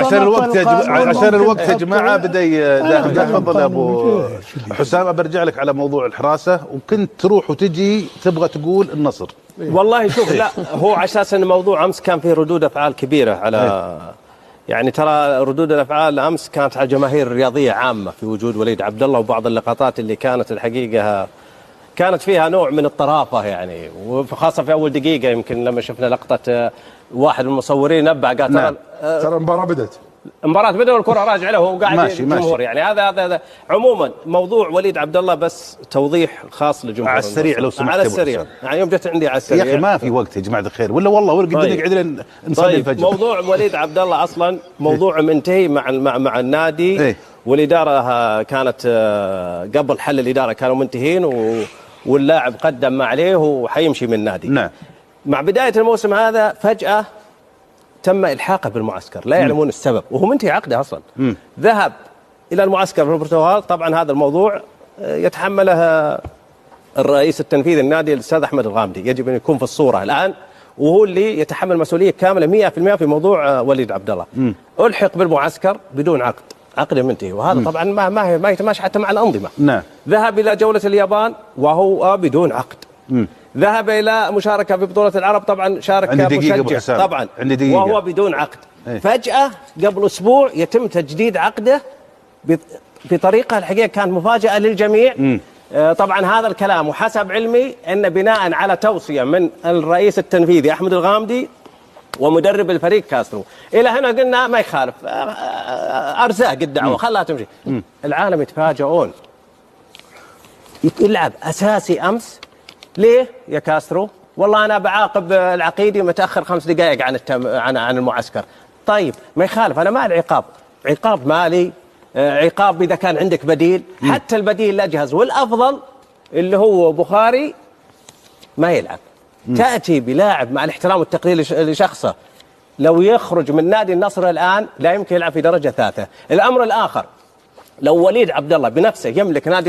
عشان الوقت يا جماعه بدا يداهم. تفضل يا ابو حسام. برجع لك على موضوع الحراسه، وكنت تروح وتجي تبغى تقول النصر. والله شوف، لا هو على اساس ان موضوع امس كان فيه ردود افعال كبيره على يعني ترى ردود الافعال امس كانت على الجماهير الرياضيه عامه في وجود وليد عبد الله، وبعض اللقطات اللي كانت الحقيقه كانت فيها نوع من الطرافه يعني، وخاصه في اول دقيقه يمكن لما شفنا لقطه واحد من المصورين نبه قال ترى المباراه بدت والكره راجعه له وهو قاعد الجمهور يعني. هذا عموما موضوع وليد عبد الله بس توضيح خاص للجمهور على السريع لو سمحت. على السريع يعني يوم جت عندي على السريع يا اخي ما في وقت يا جماعه الخير، ولا والله قدامك قاعدين نصلي الفجر. موضوع وليد عبد الله اصلا موضوع منتهي مع النادي والاداره كانت قبل حل الاداره كانوا منتهين، واللاعب قدم ما عليه وحيمشي من النادي. نعم. مع بدايه الموسم هذا فجاه تم الحاقه بالمعسكر، لا يعلمون السبب، وهو منتهي عقده اصلا. ذهب الى المعسكر في البرتغال. طبعا هذا الموضوع يتحمله الرئيس التنفيذي النادي الاستاذ احمد الغامدي، يجب ان يكون في الصوره الان، وهو اللي يتحمل مسؤوليه كامله 100% في موضوع وليد عبد الله. الحق بالمعسكر بدون عقده منتهي، وهذا طبعا ما يتماشى حتى مع الانظمه. نعم. ذهب الى جوله اليابان وهو بدون عقد. ذهب الى مشاركه في بطوله العرب، طبعا شارك كمشجع طبعا وهو بدون عقد. فجاه قبل اسبوع يتم تجديد عقده بطريقه الحقيقه كانت مفاجاه للجميع. طبعا هذا الكلام وحسب علمي ان بناء على توصيه من الرئيس التنفيذي احمد الغامدي ومدرب الفريق كاسترو. الى هنا قلنا ما يخالف، ارزاق الدعوه خلاها تمشي. العالم يتفاجئون، يلعب اساسي امس. ليه يا كاسترو؟ والله انا بعاقب العقيدي متاخر 5 دقائق عن المعسكر. طيب ما يخالف، انا ما العقاب عقاب مالي، عقاب اذا كان عندك بديل. حتى البديل لا جهز، والافضل اللي هو بخاري ما يلعب. تاتي بلاعب مع الاحترام والتقدير لشخصه لو يخرج من نادي النصر الان لا يمكن يلعب في درجه ثالثه. الامر الاخر، لو وليد عبد الله بنفسه يملك نادي